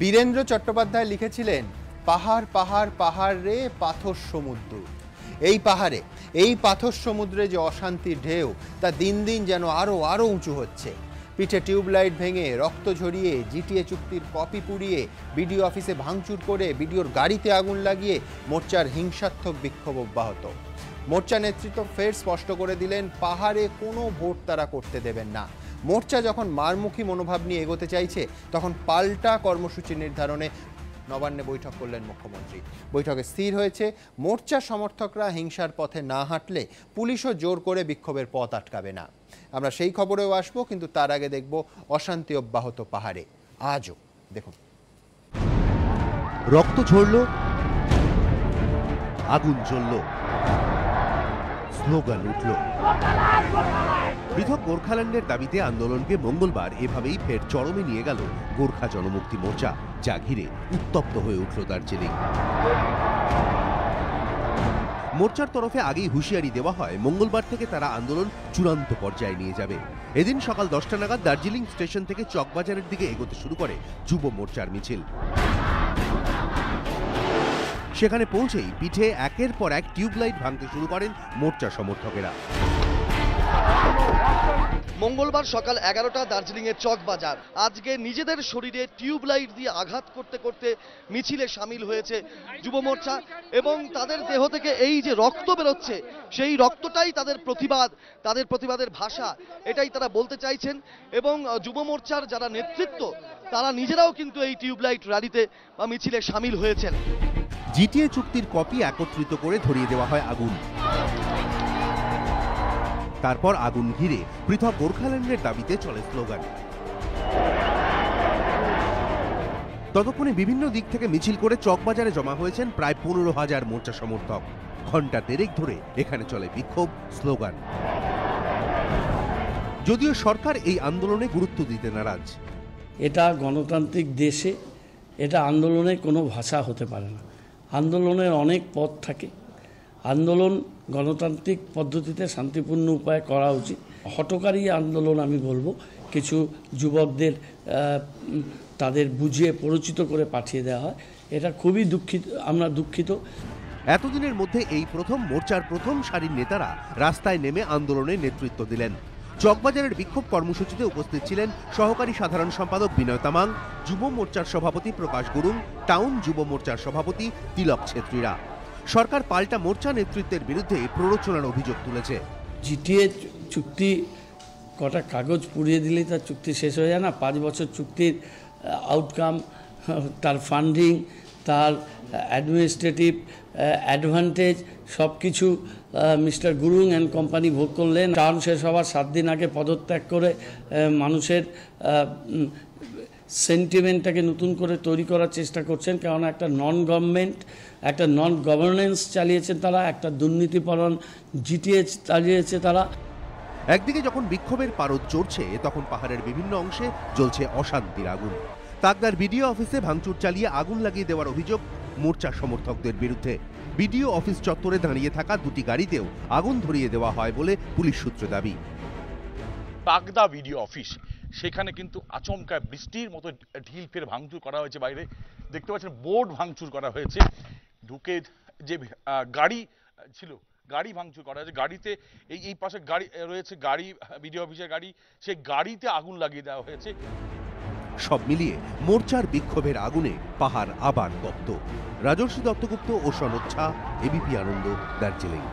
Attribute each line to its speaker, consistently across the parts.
Speaker 1: বীরেন্দ্র চট্টোপাধ্যায় লিখেছিলেন, পাহাড় পাহাড় পাহাড় রে পাথর সমুদ্র। এই পাথর সমুদ্রে যে অশান্তির ঢেউ, তা দিন দিন যেন আরো উঁচু হচ্ছে। পিঠে টিউবলাইট ভেঙে, রক্ত ঝরিয়ে, জিটিএ চুক্তির কপি পুড়িয়ে, বিডিও অফিসে ভাঙচুর করে, বিডিওর গাড়িতে আগুন লাগিয়ে মোর্চার হিংসাত্মক বিক্ষোভ অব্যাহত। মোর্চা নেতৃত্ব ফের স্পষ্ট করে দিলেন, পাহাড়ে কোনো ভোট তারা করতে দেবেন না। মোর্চা যখন মারমুখী মনোভাব নিয়ে এগোতে চাইছে, তখন পাল্টা কর্মসূচি নির্ধারণে নবান্নে বৈঠক করলেন মুখ্যমন্ত্রী। বৈঠকে স্থির হয়েছে, মোর্চা সমর্থকরা হিংসার পথে না হাঁটলে পুলিশও জোর করে বিক্ষোভের পথ আটকাবে না। আমরা সেই খবরেও আসবো, কিন্তু তার আগে দেখব অশান্তি অব্যাহত পাহাড়ে আজও। দেখুন,
Speaker 2: রক্ত ঝরল, আগুন জ্বলল, স্লোগান উঠল। পৃথক গোর্খাল্যান্ডের দাবিতে আন্দোলনকে মঙ্গলবার এভাবেই ফের চরমে নিয়ে গেল গোর্খা জনমুক্তি মোর্চা, যা ঘিরে উত্তপ্ত হয়ে উঠল দার্জিলিং। মোর্চার তরফে আগেই হুঁশিয়ারি দেওয়া হয়, মঙ্গলবার থেকে তারা আন্দোলন চূড়ান্ত পর্যায়ে নিয়ে যাবে। এদিন সকাল 10টা নাগাদ দার্জিলিং স্টেশন থেকে চকবাজারের দিকে এগোতে শুরু করে যুব মোর্চার মিছিল। সেখানে পৌঁছেই পিঠে একের পর এক টিউবলাইট ভাঙতে শুরু করেন মোর্চা সমর্থকেরা।
Speaker 3: মঙ্গলবার সকাল 11টা দার্জিলিংয়ের চকবাজার। আজকে নিজেদের শরীরে টিউবলাইট দিয়ে আঘাত করতে করতে মিছিলে সামিল হয়েছে যুব মোর্চা, এবং তাদের দেহ থেকে এই যে রক্ত বেরোচ্ছে, সেই রক্তটাই তাদের প্রতিবাদ, তাদের প্রতিবাদের ভাষা, এটাই তারা বলতে চাইছেন। এবং যুব মোর্চার যারা নেতৃত্ব, তারা নিজেরাও কিন্তু এই টিউবলাইট র্যালিতে বা মিছিলে সামিল হয়েছেন।
Speaker 2: জিটিএ চুক্তির কপি একত্রিত করে ধরিয়ে দেওয়া হয় আগুন। তারপর আগুন ঘিরে পৃথক গোর্খাল্যান্ডের দাবিতে চলে স্লোগান। ততক্ষণে বিভিন্ন দিক থেকে মিছিল করে চকবাজারে জমা হয়েছেন প্রায় 15,000 মোর্চা সমর্থক। ঘণ্টা দেড়েক ধরে এখানে চলে বিক্ষোভ, স্লোগান। যদিও সরকার এই আন্দোলনে গুরুত্ব দিতে নারাজ।
Speaker 4: এটা গণতান্ত্রিক দেশে এটা আন্দোলনের কোনো ভাষা হতে পারে না। আন্দোলনের অনেক পথ থাকে। আন্দোলন গণতান্ত্রিক পদ্ধতিতে শান্তিপূর্ণ উপায়ে করা উচিত। হঠকারী আন্দোলন আমি বলবো, কিছু যুবকদের তাদের বুঝিয়ে পরিচিত করে পাঠিয়ে দেওয়া হয়, এটা খুবই আমরা দুঃখিত।
Speaker 2: এতদিনের মধ্যে এই প্রথম মোর্চার প্রথম সারির নেতারা রাস্তায় নেমে আন্দোলনের নেতৃত্ব দিলেন। চকবাজারের বিক্ষোভ কর্মসূচিতে উপস্থিত ছিলেন সহকারী সাধারণ সম্পাদক বিনয় তামাং, যুব মোর্চার সভাপতি প্রকাশ গুরুং, টাউন যুব মোর্চার সভাপতি তিলক ছেত্রীরা। সরকার পাল্টা মোর্চা নেতৃত্বের বিরুদ্ধে প্ররোচনার অভিযোগ তুলেছে।
Speaker 4: জিটিএ চুক্তি কটা কাগজ পুড়িয়ে দিলেই তার চুক্তি শেষ হয়ে যায় না। 5 বছর চুক্তির আউটকাম, তার ফান্ডিং, তার অ্যাডমিনিস্ট্রেটিভ অ্যাডভান্টেজ সব কিছু মিস্টার গুরুং অ্যান্ড কোম্পানি ভোগ করলেন। টার্ম শেষ হওয়ার 7 দিন আগে পদত্যাগ করে মানুষের সেন্টিমেন্টটাকে নতুন করে তৈরি করার চেষ্টা করছেন। কারণ একটা নন গভর্নেন্স চালিয়েছেন তারা, একটা দুর্নীতিপরণ জিটিএ চালিয়েছে তারা।
Speaker 2: একদিকে যখন বিক্ষোভের পারদ চড়ছে, তখন পাহাড়ের বিভিন্ন অংশে জ্বলছে অশান্তির আগুন। তাকদার বিডিও অফিসে ভাঙচুর চালিয়ে আগুন লাগিয়ে দেওয়ার অভিযোগ মোর্চা সমর্থকদের বিরুদ্ধে। বিডিও অফিস চত্বরে দাঁড়িয়ে থাকা 2টি গাড়িতেও আগুন ধরিয়ে দেওয়া হয় বলে পুলিশ সূত্রে দাবি।
Speaker 5: তাকদা বিডিও অফিস, সেখানে কিন্তু আচমকা বৃষ্টির মতো ঢিল ফের ভাঙচুর করা হয়েছে। বাইরে দেখতে পাচ্ছেন বোর্ড ভাঙচুর করা হয়েছে। ঢুকে যে গাড়ি ছিল, গাড়ি ভাঙচুর করা হয়েছে। গাড়িতে এই পাশে গাড়ি রয়েছে, গাড়ি বিডিও অফিসের গাড়ি, সেই গাড়িতে আগুন লাগিয়ে দেওয়া হয়েছে।
Speaker 2: সব মিলিয়ে মোর্চার বিক্ষোভের আগুনে পাহাড় আবার তপ্ত। রাজর্ষি দত্তগুপ্ত ও সনদ ঝা, এবিপি আনন্দ, দার্জিলিং।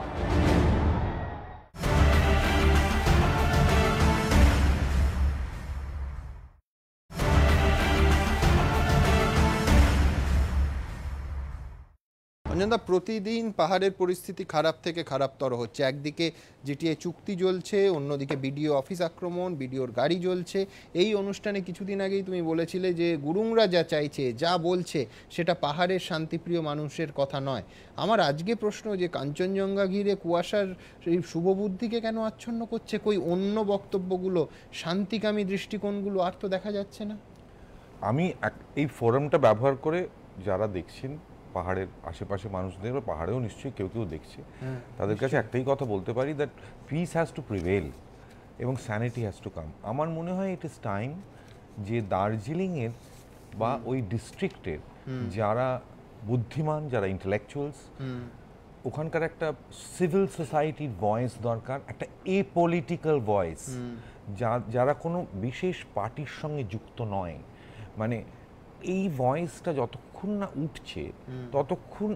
Speaker 1: অঞ্জনদা, প্রতিদিন পাহাড়ের পরিস্থিতি খারাপ থেকে খারাপতর হচ্ছে। একদিকে জিটিএ চুক্তি জ্বলছে, অন্যদিকে বিডিও অফিস আক্রমণ, বিডিওর গাড়ি জ্বলছে। এই অনুষ্ঠানে কিছুদিন আগেই তুমি বলেছিলে যে গুরুংরা যা চাইছে, যা বলছে, সেটা পাহাড়ের শান্তিপ্রিয় মানুষের কথা নয়। আমার আজকে প্রশ্ন, যে কাঞ্চনজঙ্ঘা ঘিরে কুয়াশার এই শুভবুদ্ধিকে কেন আচ্ছন্ন করছে? কই অন্য বক্তব্যগুলো, শান্তিকামী দৃষ্টিকোণগুলো আর তো দেখা যাচ্ছে না।
Speaker 6: আমি এই ফোরামটা ব্যবহার করে যারা দেখছেন, পাহাড়ের আশেপাশে মানুষদের, পাহাড়েও নিশ্চয়ই কেউ কেউ দেখছে, তাদের কাছে একটাই কথা বলতে পারি, that piece has to prevail এবং স্যানিটি হ্যাজ টু কাম। আমার মনে হয় ইট ইজ টাইম যে দার্জিলিংয়ের বা ওই ডিস্ট্রিক্টের যারা বুদ্ধিমান, যারা ইন্টেলেকচুয়ালস, ওখানকার একটা সিভিল সোসাইটির ভয়েস দরকার, একটা এপলিটিক্যাল ভয়েস, যারা কোনো বিশেষ পার্টির সঙ্গে যুক্ত নয়। মানে এই ভয়েসটা যতক্ষণ না উঠছে ততক্ষণ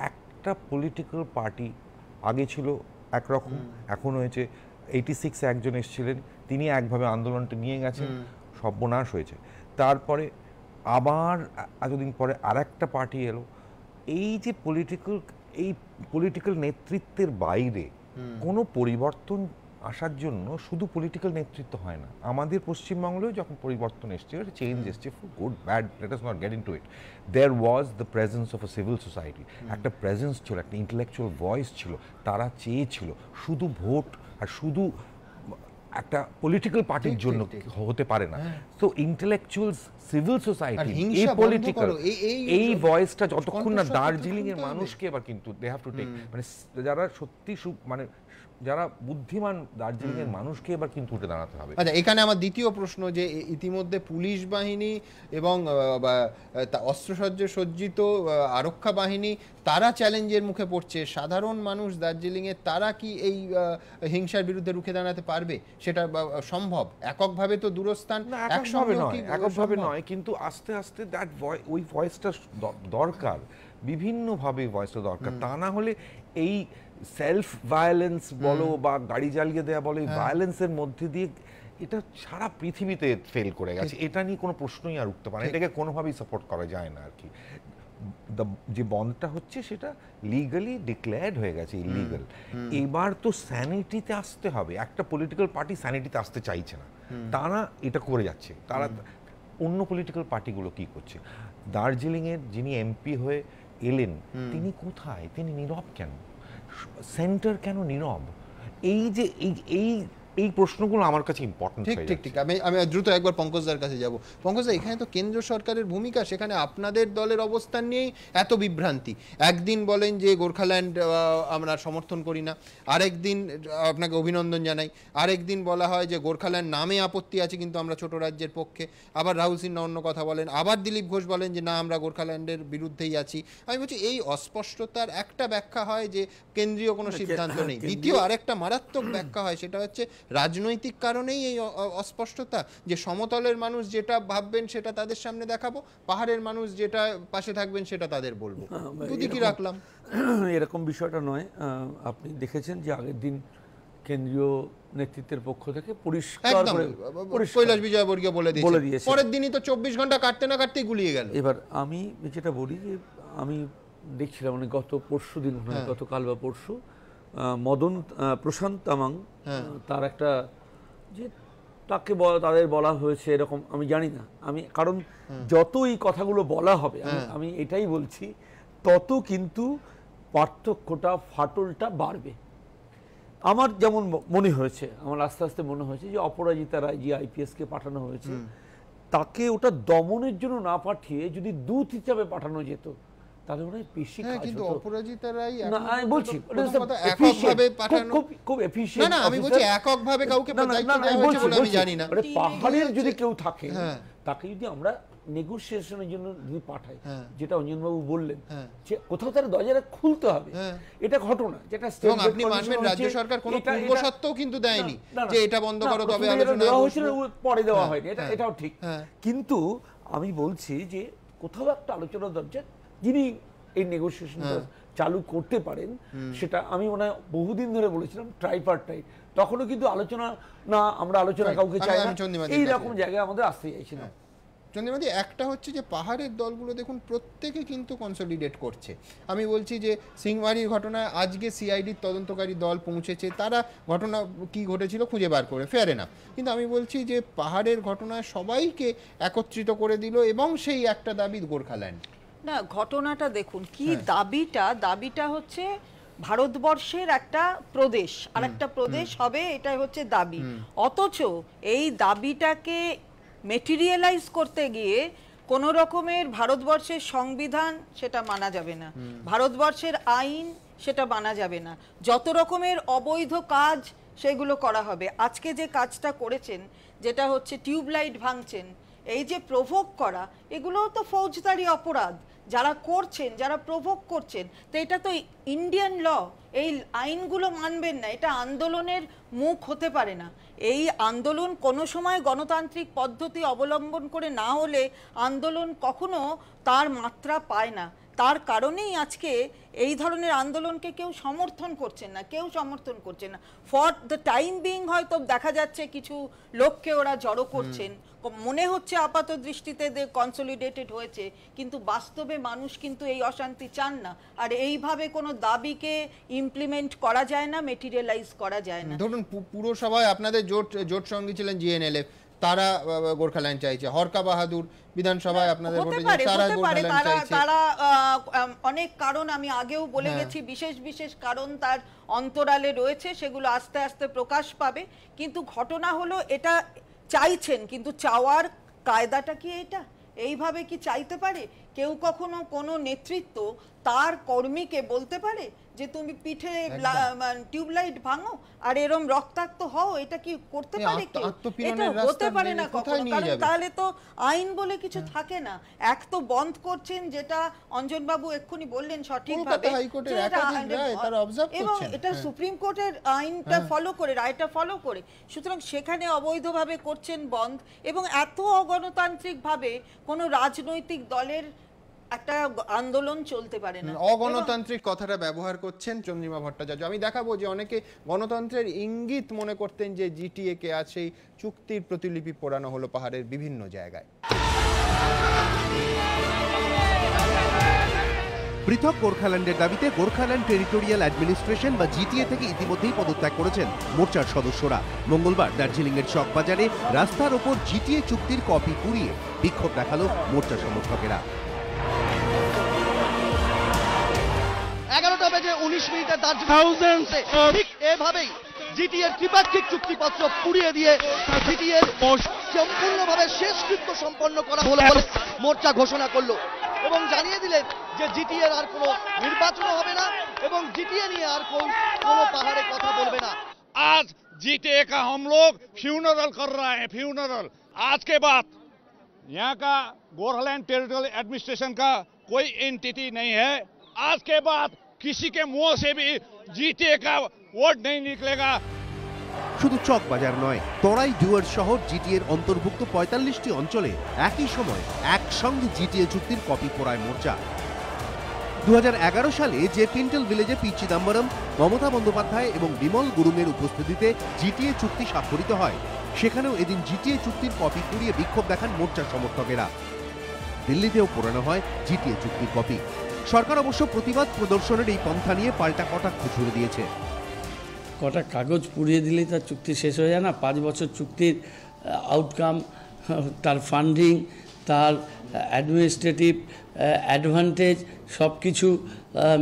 Speaker 6: একটা পলিটিক্যাল পার্টি, আগে ছিল একরকম, এখন হয়েছে 86 একজন এসেছিলেন, তিনি একভাবে আন্দোলনটা নিয়ে গেছেন, সর্বনাশ হয়েছে। তারপরে আবার এতদিন পরে আর একটা পার্টি এলো। এই যে পলিটিক্যাল নেতৃত্বের বাইরে কোনো পরিবর্তন আসার জন্য শুধু পলিটিক্যাল নেতৃত্ব হয় না। আমাদের পশ্চিমবঙ্গেও যখন পরিবর্তন এসছে, চেঞ্জ এসছে, good bad, let us not get into it, there was the presence of a civil society. একটা প্রেজেন্স ছিল, একটা ইন্টেলেকচুয়াল ভয়েস ছিল। তারা চেয়েছিল শুধু ভোট আর শুধু একটা পলিটিক্যাল পার্টির জন্য হতে পারে না। তো ইন্টেলেকচুয়ালস, সিভিল সোসাইটি, এই পলিটিক্যাল, এই ভয়েসটা যতক্ষণ না দার্জিলিং এর মানুষকে, এবার কিন্তু দে হ্যাভ টু টেক, মানে যারা সত্যি মানে যারা বুদ্ধিমান দার্জিলিং এর মানুষকে এবার কিন্তু উঠে দাঁড়াতে হবে।
Speaker 1: আচ্ছা, এখানে আমার দ্বিতীয় প্রশ্ন, যে ইতিমধ্যে পুলিশ বাহিনী এবং অস্ত্রসজ্জ সজ্জিত আরক্ষা বাহিনী তারা চ্যালেঞ্জের মুখে পড়ছে, সাধারণ মানুষ দার্জিলিংয়ে তারা কি এই হিংসার বিরুদ্ধে রুখে দাঁড়াতে পারবে? সেটা সম্ভব? এককভাবে তো দূরস্থান,
Speaker 6: এককভাবে নয়, কিন্তু আস্তে আস্তে ওই ভয়েসটা দরকার, বিভিন্নভাবে ভয়েসটা দরকার। তা না হলে এই সেলফ ভায়োলেন্স বলো বা গাড়ি জ্বালিয়ে দেওয়া বলো, এই ভায়োলেন্সের মধ্যে দিয়ে এটা সারা পৃথিবীতে ফেল করে গেছে। এটা নিয়ে কোনো প্রশ্নই আর উঠতে পারে না, এটাকে কোনোভাবেই সাপোর্ট করা যায় না আর কি। যে বন্ধটা হচ্ছে সেটা লিগালি ডিক্লেয়ার্ড হয়ে গেছে ইলিগাল। এবার তো স্যানিটিতে আসতে হবে। একটা পলিটিক্যাল পার্টি স্যানিটিতে আসতে চাইছে না, তারা এটা করে যাচ্ছে। তারা অন্য পলিটিক্যাল পার্টিগুলো কি করছে? দার্জিলিংয়ের যিনি এমপি হয়ে এলেন, তিনি কোথায়? তিনি নীরব কেন? সেন্টার কেন নীরব? এই যে এই প্রশ্নগুলো আমার কাছে ইম্পর্টেন্ট।
Speaker 1: ঠিক। আমি দ্রুত একবার পঙ্কজদার কাছে যাব। পঙ্কজদা, এখানে তো কেন্দ্র সরকারের ভূমিকা, সেখানে আপনাদের দলের অবস্থান নিয়েই এত বিভ্রান্তি। একদিন বলেন যে গোর্খাল্যান্ড আমরা সমর্থন করি না, আরেকদিন আপনাকে অভিনন্দন জানাই, আরেকদিন বলা হয় যে গোর্খাল্যান্ড নামে আপত্তি আছে কিন্তু আমরা ছোট রাজ্যের পক্ষে, আবার রাহুল সিনহা অন্য কথা বলেন, আবার দিলীপ ঘোষ বলেন যে না আমরা গোর্খাল্যান্ডের বিরুদ্ধেই আছি। আমি বলছি এই অস্পষ্টতার একটা ব্যাখ্যা হয় যে কেন্দ্রীয় কোনো সিদ্ধান্ত নেই, দ্বিতীয় আরেকটা মারাত্মক ব্যাখ্যা হয়, সেটা হচ্ছে রাজনৈতিক কারণেই এই অস্পষ্টতা, যে সমতলের মানুষ যেটা ভাববেন সেটা তাদের সামনে দেখাবো, পাহাড়ের মানুষ যেটা পাশে থাকবেন সেটা তাদের বলবো। দুদিকই রাখলাম,
Speaker 7: এরকম বিষয়টা নয়। আপনি দেখেছেন যে আগের দিন কেন্দ্রীয় নেতৃত্বের পক্ষ থেকে পরিষ্কার করে
Speaker 1: কৈলাস বিজয়বর্গীয় বলে দিয়েছে, পরের দিনই তো 24 ঘন্টা কাটতে না কাটতেই গুলিয়ে গেল।
Speaker 7: এবার আমি যেটা বলি যে আমি দেখছিলাম মানে গত পরশু দিন, গতকাল বা পরশু, প্রশান্ত তামাং, তার একটা যে তাদের বলা হয়েছে এরকম, আমি জানি না, আমি কারণ যত এই কথাগুলো বলা হবে, আমি এটাই বলছি, তত কিন্তু পার্থক্যটা, ফাটলটা বাড়বে। আমার যেমন মনে হয়েছে, আমার আস্তে আস্তে মনে হয়েছে যে অপরাজিতা রায় যে আইপিএসকে পাঠানো হয়েছে, তাকে ওটা দমনের জন্য না পাঠিয়ে যদি দূত হিসাবে পাঠানো যেত তাহলে মনে হয় বেশি কাজ হতো।
Speaker 1: কিন্তু অপরাজিতা রায়,
Speaker 7: না আমি বলছি
Speaker 1: এককভাবে পাঠানো,
Speaker 7: খুব এফিশিয়েন্ট।
Speaker 1: না আমি বলছি এককভাবে কাউকে দায়িত্ব দেওয়া হয়েছে বলে আমি জানি না।
Speaker 7: পাহাড়ের যদি কেউ থাকে, তাকে যদি আমরা নেগোসিয়েশনের জন্য যদি পাঠাই, যেটা অঞ্জনবাবু বললেন যে কোথাও তার দরজাটা খুলতে হবে, এটা ঘটনা যেটা
Speaker 1: এবং আপনি মানবেন রাজ্য সরকার কোনো পূর্বশর্তও কিন্তু দেয়নি যে এটা বন্ধ করো, তবে আলোচনা
Speaker 7: দেওয়া হয়েছিল, পরে দেওয়া হয়নি, এটাও ঠিক। কিন্তু আমি বলছি যে কোথাও একটা আলোচনার দরজা, যিনি এই নেগোসিয়েশনটা চালু করতে পারেন, সেটা আমি মনে হয় বহুদিন ধরে বলেছিলাম ট্রাইপার্টাইট, তখনও কিন্তু আলোচনা না, আমরা আলোচনা কাউকে চাই না, এইরকম জায়গায় আমাদের আসতে চাইছিলাম।
Speaker 1: চন্দ্রমাদি, একটা হচ্ছে যে পাহাড়ের দলগুলো দেখুন প্রত্যেকে কিন্তু কনসলিডেট করছে। আমি বলছি যে সিংমারির ঘটনায় আজকে সিআইডির তদন্তকারী দল পৌঁছেছে, তারা ঘটনা কি ঘটেছিল খুঁজে বার করে, ফেয়ার এনাফ। কিন্তু আমি বলছি যে পাহাড়ের ঘটনায় সবাইকে একত্রিত করে দিল এবং সেই একটা দাবি গোর্খাল্যান্ড।
Speaker 8: না, ঘটনাটা দেখুন কি দাবিটা হচ্ছে ভারতবর্ষের একটা প্রদেশ আর একটা প্রদেশ হবে, এটা হচ্ছে দাবি। অথচ এই দাবিটাকে মেটেরিয়ালাইজ করতে গিয়ে কোনো রকমের ভারতবর্ষের সংবিধান সেটা মানা যাবে না, ভারতবর্ষের আইন সেটা মানা যাবে না, যত রকমের অবৈধ কাজ সেগুলো করা হবে। আজকে যে কাজটা করেছেন, যেটা হচ্ছে টিউবলাইট ভাঙছেন, এই যে প্রভোগ করা, এগুলোও তো ফৌজদারি অপরাধ। যারা করছেন, যারা প্রভোগ করছেন, তো এটা তো ইন্ডিয়ান ল, এই আইনগুলো মানবেন না, এটা আন্দোলনের মুখ হতে পারে না। এই আন্দোলন কোনো সময় গণতান্ত্রিক পদ্ধতি অবলম্বন করে না হলে আন্দোলন কখনো তার মাত্রা পায় না। তার কারণেই আজকে এই ধরনের আন্দোলনকে কেউ সমর্থন করছেন না, কেউ সমর্থন করছেন না। ফর দ্য টাইম বিং হয়তো দেখা যাচ্ছে কিছু লোককে ওরা জড়ো করছেন, মনে হচ্ছে আপাত দৃষ্টিতে কনসলিডেটেড হয়েছে, কিন্তু বাস্তবে মানুষ কিন্তু এই অশান্তি চান না। আর এইভাবে কোনো দাবিকে ইমপ্লিমেন্ট করা যায় না, মেটেরিয়ালাইজ করা যায় না।
Speaker 1: ধরুন পুরসভায় আপনাদের জোট সঙ্গী ছিলেন জিএনএলএফ, তারা গোর্খাল্যান্ড চাইছে। হরকা বাহাদুর বিধানসভায় আপনাদের
Speaker 8: তারা অনেক কারণ আমি আগেও বলে গেছি, বিশেষ বিশেষ কারণ তার অন্তরালে রয়েছে, সেগুলো আস্তে আস্তে প্রকাশ পাবে। কিন্তু ঘটনা হলো এটা চাইছেন, কিন্তু চাওয়ার কায়দাটা কি এটা? এইভাবে কি চাইতে পারে কেউ? কখনো কোনো নেতৃত্ব তার কর্মীকে বলতে পারে যে তুমি পিঠে টিউবলাইট ভাঙো আর এরম রক্তাক্ত হও? এটা কি করতে পারে কেউ? এটা হতে পারে না কখনো, কারণ তাহলে তো আইন বলে কিছু থাকে না। এক তো বন্ধ করছেন, যেটা অঞ্জনবাবু এক্ষুনি বললেন সঠিকভাবে, এবং এটা সুপ্রিম কোর্টের আইনটা ফলো করে, রায়টা ফলো করে, সুতরাং সেখানে অবৈধভাবে করছেন বন্ধ। এবং এত অগণতান্ত্রিকভাবে কোনো রাজনৈতিক দলের একটা আন্দোলন চলতে পারে না।
Speaker 1: অগণতান্ত্রিক কথাটা ব্যবহার করছেন চন্দ্রিমা ভট্টাচার্য। আমি দেখাবো যে অনেকে গণতন্ত্রের ইঙ্গিত মনে করতেন যে জিটিএ কে আছে চুক্তির প্রতিলিপি পোড়ানো হলো পাহাড়ের বিভিন্ন জায়গায়।
Speaker 2: পৃথক গোর্খাল্যান্ডের দাবিতে গোর্খাল্যান্ড টেরিটোরিয়াল অ্যাডমিনিস্ট্রেশন বা জিটিএ থেকে ইতিমধ্যেই পদত্যাগ করেছেন মোর্চার সদস্যরা। মঙ্গলবার দার্জিলিংয়ের চকবাজারে রাস্তার ওপর জিটিএ চুক্তির কপি পুড়িয়ে বিক্ষোভ দেখালো মোর্চা সমর্থকেরা।
Speaker 3: 11টা বেজে 19 মিনিটে দার্জিলিং ঠিক এভাবেই জিটিএর ত্রিপাক্ষিক চুক্তিপত্র পুড়িয়ে দিয়ে জিটিএর সম্পূর্ণভাবে শেষকৃত্য সম্পন্ন করা হলো বলে মোর্চা ঘোষণা করলো এবং জানিয়ে দিলেন যে জিটিএর আর কোনো নির্বাচন হবে না এবং জিটিএ নিয়ে আর কোনো পাহাড়ে কথা বলবে না।
Speaker 9: आज जीटीए का हम लोग फ्यूनरल कर रहे हैं, फ्यूनरल। आज के बाद यहाँ का गोरखलैंड टेरिटोरियल एडमिनिस्ट्रेशन का कोई एंटिटी नहीं है। आज के बाद किसी के मुंह से भी जीटीए का वोट नहीं निकलेगा।
Speaker 2: শুধু চকবাজার নয়, তরাই ডুয়ার্স শহর জিটিএর অন্তর্ভুক্ত 45টি অঞ্চলে একই সময় একসঙ্গে জিটিএ চুক্তির কপি পোড়ায় মোর্চা। 2011 সালে যে পিন্টল ভিলেজে পি চিদাম্বরম, মমতা বন্দ্যোপাধ্যায় এবং বিমল গুরুংয়ের উপস্থিতিতে জিটিএ চুক্তি স্বাক্ষরিত হয়, সেখানেও এদিন জিটিএ চুক্তির কপি পুড়িয়ে বিক্ষোভ দেখান মোর্চার সমর্থকেরা। দিল্লিতেও পোড়ানো হয় জিটিএ চুক্তির কপি। সরকার অবশ্য প্রতিবাদ প্রদর্শনের এই পন্থা নিয়ে পাল্টা কটাক্ষ ছুড়ে দিয়েছে।
Speaker 4: কটা কাগজ পুড়িয়ে দিলেই তার চুক্তি শেষ হয়ে যায় না? 5 বছর চুক্তির আউটকাম, তার ফান্ডিং, তার অ্যাডমিনিস্ট্রেটিভ অ্যাডভান্টেজ সব কিছু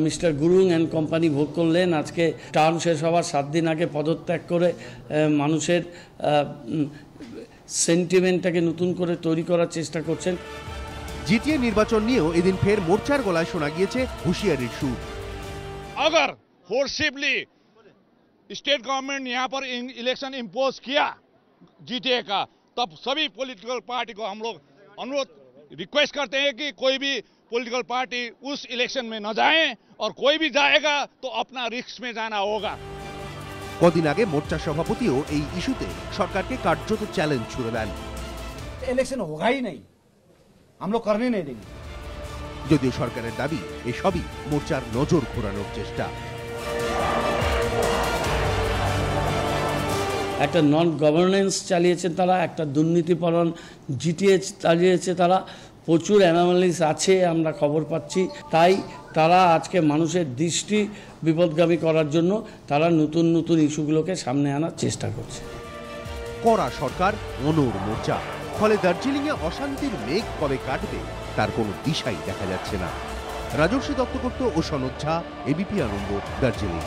Speaker 4: মিস্টার গুরুং অ্যান্ড কোম্পানি ভোগ করলেন। আজকে টার্ম শেষ হওয়ার 7 দিন আগে পদত্যাগ করে মানুষের সেন্টিমেন্টটাকে নতুন করে তৈরি করার চেষ্টা করছেন।
Speaker 2: জিটিএ নির্বাচন নিয়েও এদিন ফের মোর্চার গলায় শোনা গিয়েছে হুঁশিয়ারির সুর।
Speaker 9: अगर फोर्सिबली स्टेट गवर्नमेंट यहाँ पर इलेक्शन इम्पोज किया जीटीए का, तब सभी पॉलिटिकल पार्टी को हम लोग अनुरोध रिक्वेस्ट करते हैं कि कोई भी पॉलिटिकल पार्टी उस इलेक्शन में न जाए और कोई भी जाएगा तो अपना रिस्क में जाना होगा।
Speaker 2: কদিন আগে মোর্চা সভাপতিও এই ইস্যুতে সরকারকে কার্যত চ্যালেঞ্জ ছুড়ে দেন।
Speaker 10: इलेक्शन होगा ही नहीं, हम लोग करने नहीं देंगे।
Speaker 2: যদিও সরকারের দাবি এসবই মোর্চার নজর ঘোরানোর চেষ্টা।
Speaker 4: একটা নন গভর্নেন্স চালিয়েছেন তারা, একটা দুর্নীতিপরণ জিটিএ চালিয়েছে তারা। প্রচুর অ্যানোমালিস আছে, আমরা খবর পাচ্ছি। তাই তারা আজকে মানুষের দৃষ্টি বিপদগামী করার জন্য তারা নতুন নতুন ইস্যুগুলোকে সামনে আনার চেষ্টা করছে।
Speaker 2: কড়া সরকার, অনড় মোর্চা, ফলে দার্জিলিংয়ে অশান্তির মেঘ কবে কাটবে তার কোনো দিশাই দেখা যাচ্ছে না। রাজর্ষি দত্তগুপ্ত ও সনদ ঝা, এবিপি আনন্দ, দার্জিলিং।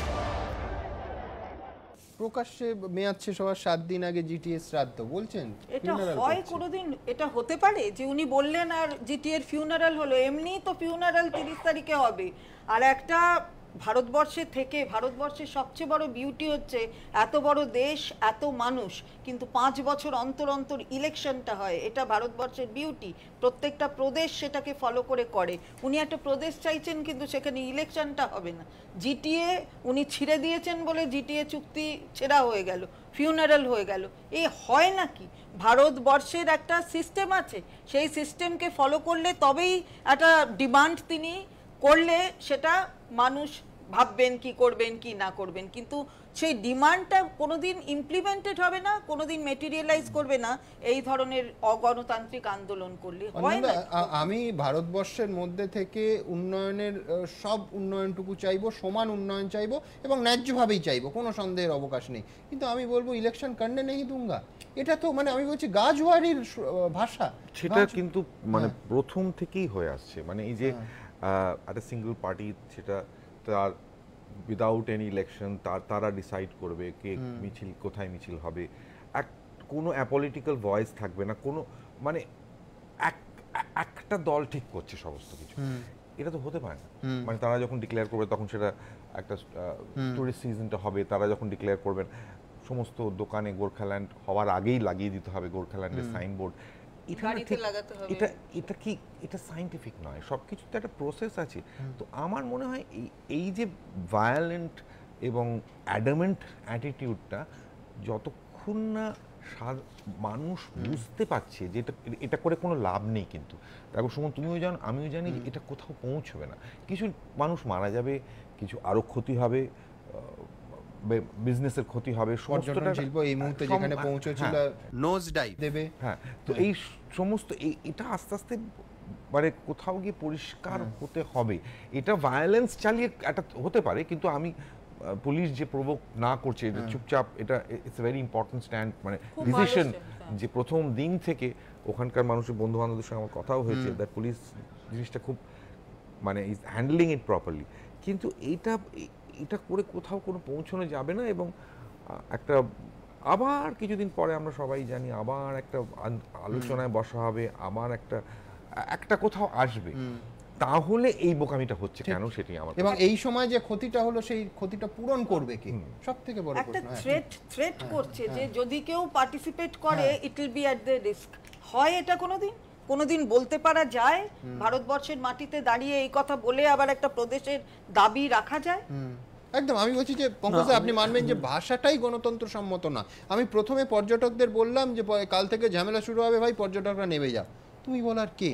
Speaker 1: প্রকাশ্যে মেয়াদ শেষ হওয়ার 7 দিন আগে জিটিএ শ্রাদ্ধ বলছেন,
Speaker 8: এটা হয় কোনোদিন? এটা হতে পারে যে উনি বললেন আর জিটিএর ফিউনারাল হলো? এমনি তো ফিউনারাল 30 তারিখে হবে, আর একটা ভারতবর্ষে থেকে, ভারতবর্ষের সবচেয়ে বড় বিউটি হচ্ছে এত বড় দেশ, এত মানুষ, কিন্তু 5 বছর অন্তর অন্তর ইলেকশনটা হয়, এটা ভারতবর্ষের বিউটি। প্রত্যেকটা প্রদেশ সেটাকে ফলো করে। উনি একটা প্রদেশ চাইছেন, কিন্তু সেখানে ইলেকশনটা হবে না। জিটিএ উনি ছিঁড়ে দিয়েছেন বলে জিটিএ চুক্তি ছেঁড়া হয়ে গেল, ফিউনারাল হয়ে গেল। এই হয় নাকি? ভারতবর্ষের একটা সিস্টেম আছে, সেই সিস্টেমকে ফলো করলে তবেই একটা ডিমান্ড তিনি করলে সেটা মানুষ ভাববেন কি করবেন কি না করবেন, কিন্তু সেই ডিমান্ডটা কোনোদিন ইমপ্লিমেন্টেড হবে না, কোনোদিন মেটেরিয়ালাইজ করবে না এই ধরনের অগণতান্ত্রিক আন্দোলন করলে। হয় না?
Speaker 1: আমি ভারতবর্ষের মধ্যে থেকে উন্নয়নের সব উন্নয়নটুকু চাইবো, সমান উন্নয়ন চাইবো এবং ন্যায্যভাবেই চাইবো, কোনো সন্দেহের অবকাশ নেই। কিন্তু আমি বলবো ইলেকশন করনে নেই দুঙ্গা, এটা তো মানে আমি বলছি গাজওয়ারির ভাষা।
Speaker 6: সেটা কিন্তু মানে প্রথম থেকেই হয়ে আসছে, মানে এই যে একটা সিঙ্গল পার্টি, সেটা তার উইদাউট এনি ইলেকশন তারা ডিসাইড করবে কে মিছিল, কোথায় মিছিল হবে, কোনো অ্যাপলিটিক্যাল ভয়েস থাকবে না, কোনো মানে একটা দল ঠিক করছে সমস্ত কিছু। এটা তো হতে পারে না। মানে তারা যখন ডিক্লেয়ার করবে তখন সেটা একটা টুরিস্ট সিজনটা হবে, তারা যখন ডিক্লেয়ার করবেন সমস্ত দোকানে গোর্খাল্যান্ড হওয়ার আগেই লাগিয়ে দিতে হবে গোর্খাল্যান্ডের সাইনবোর্ড। এটা সাইন্টিফিক নয়, সবকিছুতে একটা প্রসেস আছে। তো আমার মনে হয় এই যে ভায়োলেন্ট এবং অ্যাডামেন্ট অ্যাটিটিউডটা যতক্ষণ না মানুষ বুঝতে পারছে যে এটা করে কোনো লাভ নেই, কিন্তু দেখো সুমন, তুমিও জানো আমিও জানি যে এটা কোথাও পৌঁছবে না। কিছু মানুষ মারা যাবে, কিছু আরো ক্ষতি হবে, বিজনেসের ক্ষতি হবে,
Speaker 1: পর্যটন শিল্প এই মুহূর্তে যেখানে পৌঁছেছিল নোজ ডাইভ দেবে।
Speaker 6: হ্যাঁ, তো এই সমস্ত এটা আস্তে আস্তে মানে কোথাও গিয়ে পরিষ্কার হতে হবে। এটা ভায়োলেন্স চালিয়ে একটা হতে পারে, কিন্তু আমি পুলিশ যে প্রভোক না করছে, এটা চুপচাপ, এটা ইটস ভেরি ইম্পর্টেন্ট স্ট্যান্ড, মানে ডিসিশন যে প্রথম দিন থেকে ওখানকার মানুষের বন্ধু বান্ধবদের সঙ্গে আমার কথাও হয়েছে, দ্যাট পুলিশ জিনিসটা খুব মানে ইজ হ্যান্ডলিং ইট প্রপারলি। কিন্তু এটা করে কোথাও কোনো পৌঁছানো যাবে না, এবং একটা আবার কিছুদিন পরে আমরা সবাই জানি আবার একটা আলোচনায় বসা হবে, আবার একটা কোথাও আসবে। তাহলে এই বোকামিটা হচ্ছে কেন, সেটাই আমার।
Speaker 1: এবং এই সময় যে ক্ষতিটা হলো সেই ক্ষতিটা পূরণ করবে কি, সবথেকে বড়
Speaker 8: একটা থ্রেট করছে যে যদি কেউ পার্টিসিপেট করে it will be at the risk. হয় এটা কোনোদিন বলতে পারা যায়? ভারতবর্ষের মাটিতে দাঁড়িয়ে এই কথা বলে আবার একটা প্রদেশের দাবি রাখা যায়?
Speaker 1: একদম। আমি বলছি যে পঙ্কজ, আপনি মানবেন যে ভাষাটাই গণতন্ত্র সম্মত না। আমি প্রথমে পর্যটকদের বললাম যে কাল থেকে ঝামেলা শুরু হবে ভাই, পর্যটকরা নেমে যাও। তুমি বলার কে?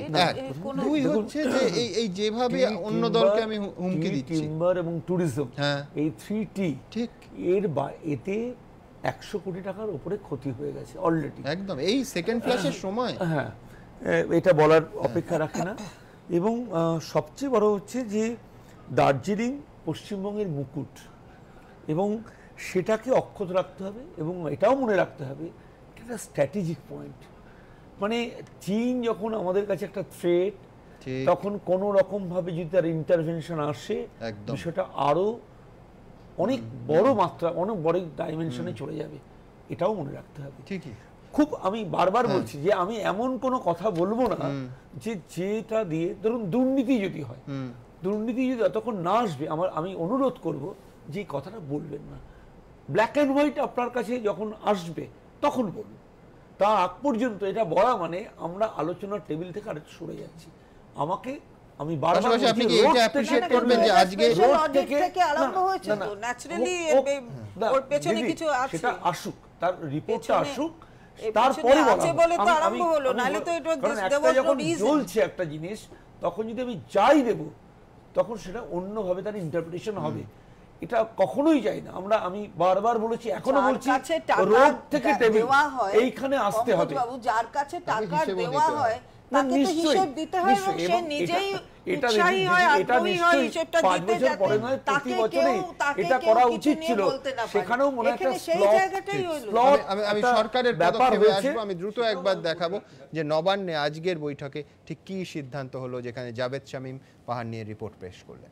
Speaker 1: দুই হচ্ছে যে এই যেভাবে অন্য দলকে আমি হুমকি দিচ্ছি,
Speaker 7: টিম্বার এবং ট্যুরিজম, এই 3T, ঠিক এতে 100 কোটি টাকার উপরে ক্ষতি হয়ে গেছে অলরেডি।
Speaker 1: একদম এই সেকেন্ড ফ্ল্যাশের সময়
Speaker 7: এটা বলার অপেক্ষা রাখে না। এবং সবচেয়ে বড় হচ্ছে যে দার্জিলিং পশ্চিমবঙ্গের মুকুট, এবং সেটাকে অক্ষত রাখতে হবে। এবং এটাও মনে রাখতে হবে এটা স্ট্র্যাটেজিক পয়েন্ট, মানে চীন যখন আমাদের কাছে একটা থ্রেট, তখন কোনো রকমভাবে যদি তার ইন্টারভেনশন আসে, বিষয়টা আরো অনেক বড় মাত্রা, অনেক বড় ডাইমেনশনে চলে যাবে, এটাও মনে রাখতে হবে।
Speaker 1: ঠিকই।
Speaker 7: খুব আমি বারবার বলছি যে আমি এমন কোনো কথা বলবো না যেটা দিয়ে, ধরুন দুর্নীতি যদি হয়, দুর্নীতি যদি যতক্ষণ না আসবে, আমি অনুরোধ করব যে এই কথাটা বলবেন না। ব্ল্যাক অ্যান্ড হোয়াইট আপনার কাছে যখন আসবে তখন বলুন, তা আগ পর্যন্ত এটা বলা মানে আমরা আলোচনার টেবিল থেকে আরেকটু সরে যাচ্ছি। আমি বারবার
Speaker 1: আপনি কি এটা অ্যাপ্রিশিয়েট করবেন যে আজকে
Speaker 8: অডিট থেকে আরম্ভ হয়েছে, তো ন্যাচারালি ওর পেছনে কিছু আছে,
Speaker 7: সেটা আসুক, তার রিপোর্টটা আসুক, তারপরে বলা হবে।
Speaker 8: আরম্ভ হলো, নালে তো এটা
Speaker 7: যখন চলছে একটা জিনিস, তখন যদি আমি যাই দেব, তখন সেটা অন্যভাবে তার ইন্টারপ্রিটেশন হবে। এটা কখনোই যায় না। আমি বারবার বলেছি, এখনো বলছি, রোড থেকে টেবিল এইখানে আসতে হবে।
Speaker 8: যার কাছে টাকা দেওয়া হয় তাকে তো হিসাব দিতে হয়, এবং সে নিজেই উৎসাহী হয়, আগ্রহী হয় হিসাবটা দিতে, যাতে তাকে কেউ
Speaker 7: এটা করা উচিত ছিল। সেখানেও মনে একটা
Speaker 8: সেই জায়গাটাই হলো।
Speaker 1: আমি সরকারের পদক্ষেপে আসবো। আমি দ্রুত একবার দেখাবো যে নবান্নে আজকের বৈঠকে ঠিক কি সিদ্ধান্ত হলো, যেখানে জাভেদ শামীম পাহাড় নিয়ে রিপোর্ট পেশ করলেন।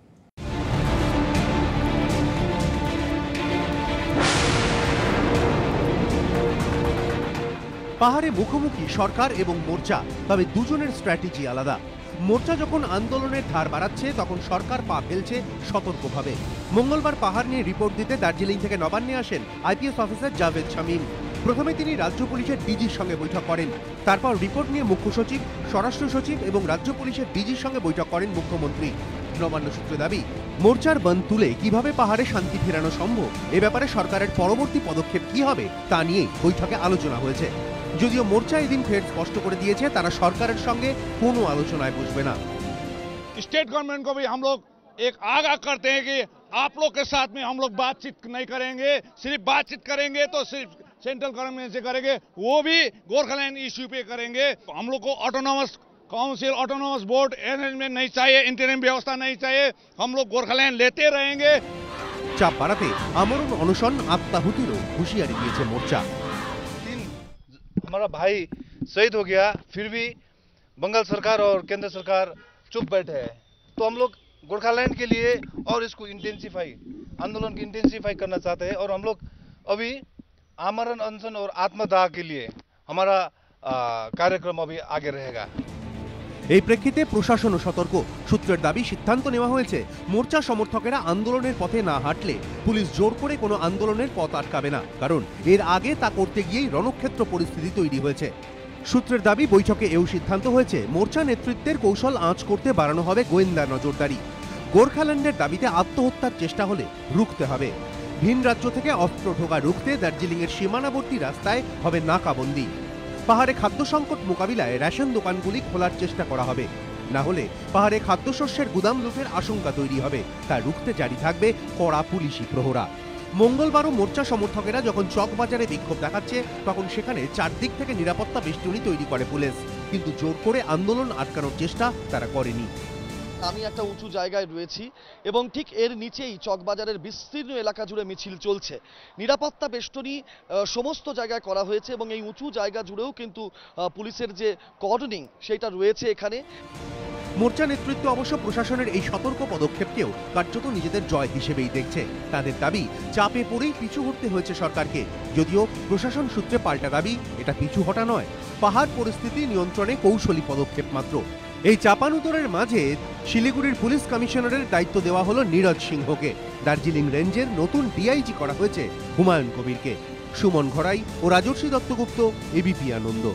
Speaker 2: পাহাড়ে মুখোমুখি সরকার এবং মোর্চা, তবে দুজনের স্ট্র্যাটেজি আলাদা। মোর্চা যখন আন্দোলনের ধার বাড়াচ্ছে তখন সরকার পা ফেলছে সতর্কভাবে। মঙ্গলবার পাহাড় নিয়ে রিপোর্ট দিতে দার্জিলিং থেকে নবান্নে আসেন আইপিএস অফিসার জাভেদ শামীম। প্রথমে তিনি রাজ্য পুলিশের ডিজির সঙ্গে বৈঠক করেন, তারপর রিপোর্ট নিয়ে মুখ্য সচিব, স্বরাষ্ট্র সচিব এবং রাজ্য পুলিশের ডিজির সঙ্গে বৈঠক করেন মুখ্যমন্ত্রী। নবান্ন সূত্রে দাবি, মোর্চার বন্ধ তুলে কিভাবে পাহাড়ে শান্তি ফেরানো সম্ভব এ ব্যাপারে সরকারের পরবর্তী পদক্ষেপ কি হবে তা নিয়ে বৈঠকে আলোচনা হয়েছে। যদিও মোর্চা এদিন ফের স্পষ্ট করে দিয়েছে তারা সরকারের সঙ্গে কোনো আলোচনায় বসবে না।
Speaker 9: स्टेट गवर्नमेंट को भी हम लोग एक आगाह करते हैं कि आप लोग के साथ में हम लोग बातचीत नहीं करेंगे, सिर्फ बातचीत करेंगे तो सिर्फ सेंट्रल गवर्नमेंट से करेंगे, वो भी गोरखालैंड इश्यू पे करेंगे। हम लोग को autonomous council, autonomous board arrangement नहीं चाहिए, इंटरिम व्यवस्था नहीं चाहिए, हम लोग गोरखालैंड लेते रहेंगे।
Speaker 2: চাপ বাড়াতে আমরণ অনশন আত্মাহুতিরও হুঁশিয়ারি দিয়েছে মোর্চা।
Speaker 11: हमारा भाई शहीद हो गया, फिर भी बंगाल सरकार और केंद्र सरकार चुप बैठे हैं, तो हम लोग गोरखालैंड के लिए और इसको इंटेंसिफाई, आंदोलन को इंटेंसिफाई करना चाहते हैं। और हम लोग अभी आमरण अनशन और आत्मदाह के लिए हमारा कार्यक्रम अभी आगे रहेगा।
Speaker 2: এই প্রেক্ষিতে প্রশাসনও সতর্ক। সূত্রের দাবি, সিদ্ধান্ত নেওয়া হয়েছে মোর্চা সমর্থকেরা আন্দোলনের পথে না হাঁটলে পুলিশ জোর করে কোনো আন্দোলনের পথ আটকাবে না, কারণ এর আগে তা করতে গিয়েই রণক্ষেত্র পরিস্থিতি তৈরি হয়েছে। সূত্রের দাবি, বৈঠকে এও সিদ্ধান্ত হয়েছে মোর্চা নেতৃত্বের কৌশল আঁচ করতে বাড়ানো হবে গোয়েন্দা নজরদারি। গোরখাল্যান্ডের দাবিতে আত্মহত্যার চেষ্টা হলে রুখতে হবে। ভিন রাজ্য থেকে অস্ত্র ঢোকা রুখতে দার্জিলিংয়ের সীমানাবর্তী রাস্তায় হবে নাকাবন্দি। পাহাড়ে খাদ্য সংকট মোকাবিলায় রেশন দোকানগুলি খোলার চেষ্টা করা হবে, না হলে পাহাড়ে খাদ্যশস্যের গুদাম লুটের আশঙ্কা তৈরি হবে। তা রুখতে জারি থাকবে কড়া পুলিশি প্রহরা। মঙ্গলবারও মোর্চা সমর্থকেরা যখন চকবাজারে বিক্ষোভ দেখাচ্ছে তখন সেখানে চারদিক থেকে নিরাপত্তা বেষ্টনী তৈরি করে পুলিশ, কিন্তু জোর করে আন্দোলন আটকানোর চেষ্টা তারা করেনি।
Speaker 3: আমি একটা উঁচু জায়গায় রয়েছি এবং ঠিক এর নিচেই চকবাজারের বিস্তীর্ণ এলাকা জুড়ে মিছিল চলছে। নিরাপত্তা বেষ্টনী সমস্ত জায়গায় করা হয়েছে এবং এই উঁচু জায়গা জুড়েও কিন্তু পুলিশের যে কর্ডনিং সেটা রয়েছে এখানে।
Speaker 2: মোর্চা নেতৃত্ব অবশ্য প্রশাসনের এই সতর্ক পদক্ষেপকেও কার্যত নিজেদের জয় হিসেবেই দেখছে। তাদের দাবি, চাপে পড়েই পিছু হটতে হয়েছে সরকারকে। যদিও প্রশাসন সূত্রে পাল্টা দাবি, এটা পিছু হটা নয়, পাহাড় পরিস্থিতি নিয়ন্ত্রণে কৌশলী পদক্ষেপ মাত্র। এই চাপানুতরের মাঝে শিলিগুড়ির পুলিশ কমিশনারের দায়িত্ব দেওয়া হলো নীরজ সিংহকে। দার্জিলিং রেঞ্জের নতুন ডিআইজি করা হয়েছে হুমায়ুন কবিরকে। সুমন ঘরাই ও রাজর্ষি দত্তগুপ্ত, এবিপি আনন্দ।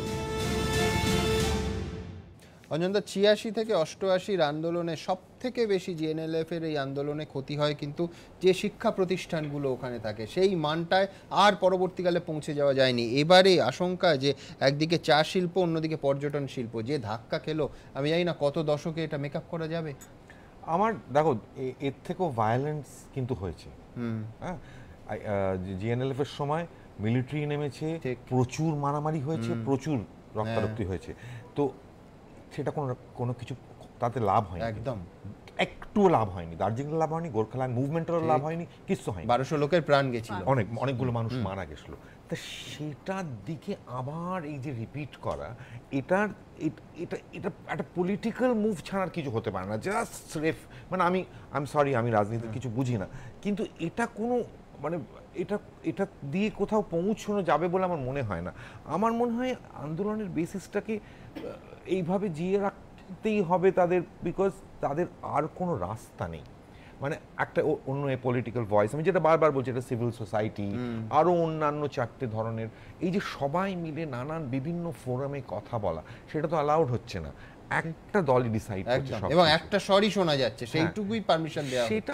Speaker 1: অঞ্জনদা, ৮৬ থেকে ৮৮ আন্দোলনে সব থেকে বেশি জিএনএলএফ এর এই আন্দোলনে ক্ষতি হয় কিন্তু যে শিক্ষা প্রতিষ্ঠানগুলো ওখানে থাকে সেই মানটায় আর পরবর্তীকালে পৌঁছে যাওয়া যায়নি। এবারে আশঙ্কা যে একদিকে চা শিল্প, অন্যদিকে পর্যটন শিল্প যে ধাক্কা খেলো, আমি জানি না কত দশকে এটা মেকআপ করা যাবে।
Speaker 6: আমার দেখো, এর থেকেও ভায়োলেন্স কিন্তু হয়েছে। হ্যাঁ, জিএনএলএফ এর সময় মিলিটারি নেমেছে, প্রচুর মারামারি হয়েছে, প্রচুর রক্তারক্তি হয়েছে। তো সেটা কোনো কিছু তাতে লাভ হয়নি, একদম একটুও লাভ হয়নি। দার্জিলিং লাভ হয়নি, গোরখাল্যান্ড মুভমেন্টেরও লাভ হয়নি, কিছু হয়নি।
Speaker 1: ১২০০ লোকের প্রাণ গেছিল,
Speaker 6: অনেকগুলো মানুষ মারা গেছিল। তা সেটার দিকে আবার এই যে রিপিট করা, এটা একটা পলিটিক্যাল মুভ ছাড়ার কিছু হতে পারে না। জাস্ট স্রেফ মানে আমি সরি, আমি রাজনীতির কিছু বুঝি না, কিন্তু এটা কোনো মানে এটা দিয়ে কোথাও পৌঁছানো যাবে বলে আমার মনে হয় না। আমার মনে হয় আন্দোলনের বেসিসটাকে এইভাবে জিয়ে রাখতেই হবে তাদের, বিকজ তাদের আর কোনো রাস্তা নেই। মানে একটা অন্য পলিটিক্যাল ভয়েস, আমি যেটা বারবার বলছি, এটা সিভিল সোসাইটি, আরও অন্যান্য ৪টে ধরনের, এই যে সবাই মিলে নানান বিভিন্ন ফোরামে কথা বলা, সেটা তো অ্যালাউড হচ্ছে না। একটা দলই ডিসাইড করছে
Speaker 1: এবং একটা স্বরই শোনা যাচ্ছে, সেইটুকুই পারমিশন দেওয়া।
Speaker 6: সেটা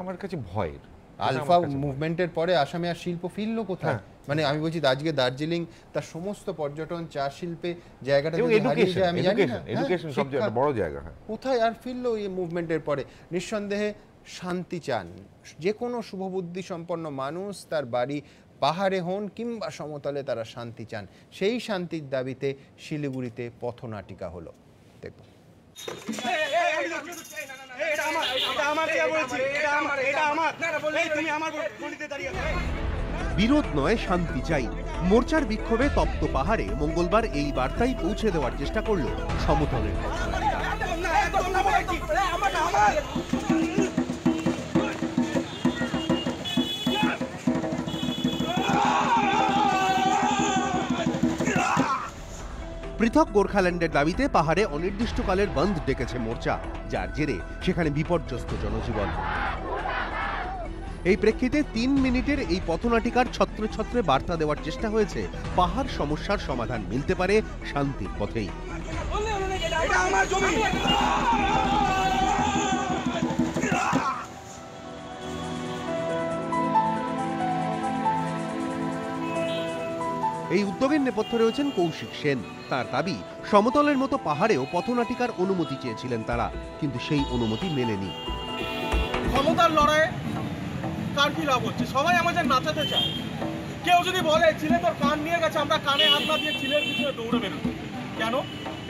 Speaker 6: আমার কাছে ভয়ের।
Speaker 1: আলফা মুভমেন্টের পরে আসামে আর শিল্প ফিরলো কোথায়? মানে আমি বলছি আজকে দার্জিলিং তার সমস্ত পর্যটন, চা শিল্পে জায়গাটা আমি জানি না,
Speaker 6: এডুকেশন সবচেয়ে বড় জায়গা,
Speaker 1: কোথায় আর ফিরলো এই মুভমেন্টের পরে? নিঃসন্দেহে শান্তি চান যে কোনো শুভবুদ্ধি সম্পন্ন মানুষ, তার বাড়ি পাহাড়ে হন কিংবা সমতলে, তারা শান্তি চান। সেই শান্তির দাবিতে শিলিগুড়িতে পথনাটিকা হলো। দেখুন,
Speaker 2: বিরোধ নয়, শান্তি চাই। মোর্চার বিক্ষোভে তপ্ত পাহাড়ে মঙ্গলবার এই বার্তাই পৌঁছে দেওয়ার চেষ্টা করল সমতলের পৃথক গোর্খাল্যান্ডের দাবিতে পাহাড়ে অনির্দিষ্টকালের বন্ধ ডেকেছে মোর্চা, যার জেরে সেখানে বিপর্যস্ত জনজীবন। এই প্রেক্ষিতে 3 মিনিটের এই পথনাটিকার ছত্রে ছত্রে বার্তা দেওয়ার চেষ্টা হয়েছে পাহাড় সমস্যার সমাধান মিলতে পারে শান্তির পথেই। এই উদ্যোগের নেপথ্যে রয়েছেন কৌশিক সেন। তার দাবি, সমতলের মতো পাহাড়েও পথনাটিকার অনুমতি চেয়েছিলেন তারা, কিন্তু সেই অনুমতি মেলেনি।
Speaker 12: ক্ষমতার লড়াইয়ে কার কি লাভ হচ্ছে? সবাই আমাদের নাচাতে চায়। কেউ যদি বলে ছিলে তোর কান নিয়ে গেছে, আমরা কানে হাত না দিয়ে ছিলের পিছনে দৌড়ে বেরোবো কেন?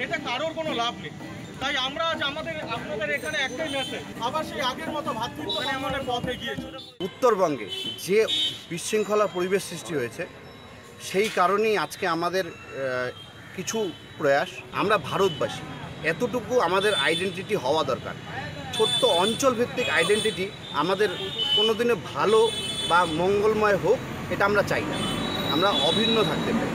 Speaker 12: এটা কারোর কোনো লাভ নেই। তাই আমরা আজ আপনাদের এখানে একটাই মেসেজ, আবার সেই আগের মতো ভাতৃত্ব আমাদের পথে গিয়েছে।
Speaker 13: উত্তরবঙ্গে যে বিশৃঙ্খলা পরিবেশ সৃষ্টি হয়েছে, সেই কারণেই আজকে আমাদের কিছু প্রয়াস। আমরা ভারতবাসী, এতটুকু আমাদের আইডেন্টিটি হওয়া দরকার। ছোট্ট অঞ্চলভিত্তিক আইডেন্টিটি আমাদের কোনোদিনও ভালো বা মঙ্গলময় হোক, এটা আমরা চাই না। আমরা অভিন্ন থাকতে পারি।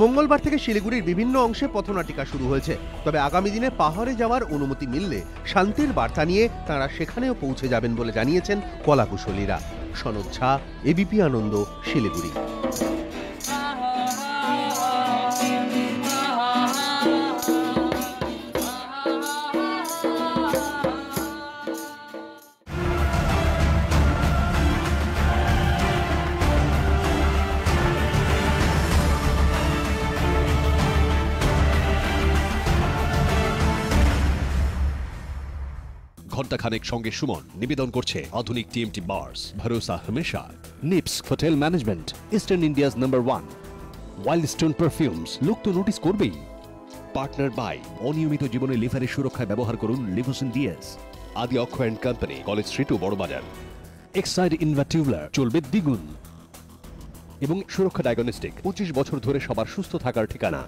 Speaker 2: মঙ্গলবার থেকে শিলিগুড়ির বিভিন্ন অংশে পথনাটিকা শুরু হয়েছে। তবে আগামী দিনে পাহাড়ে যাওয়ার অনুমতি মিললে শান্তির বার্তা নিয়ে তাঁরা সেখানেও পৌঁছে যাবেন বলে জানিয়েছেন কলাকুশলীরা। সনদ ঝা, এবিপি আনন্দ, শিলিগুড়ি।
Speaker 14: ঘণ্টাখানেক সঙ্গে সুমন নিবেদন করছে আধুনিক টিএমটি বার্স, ভরসা হমেশা। NIPS hotel management, eastern India's number 1। Wildstone perfumes, লোক তো নোটিস করবেই। পার্টনার বাই, অনিয়মিত জীবনে লিভারের সুরক্ষায় ব্যবহার করুন Livosin DS. Adi Akshay and company, college street ও বড়বাজার। এক্সাইড ইনভার্টিউলার, চলবে দ্বিগুণ। এবং সুরক্ষা ডায়াগনস্টিক, 25 বছর ধরে সবার সুস্থ থাকার ঠিকানা।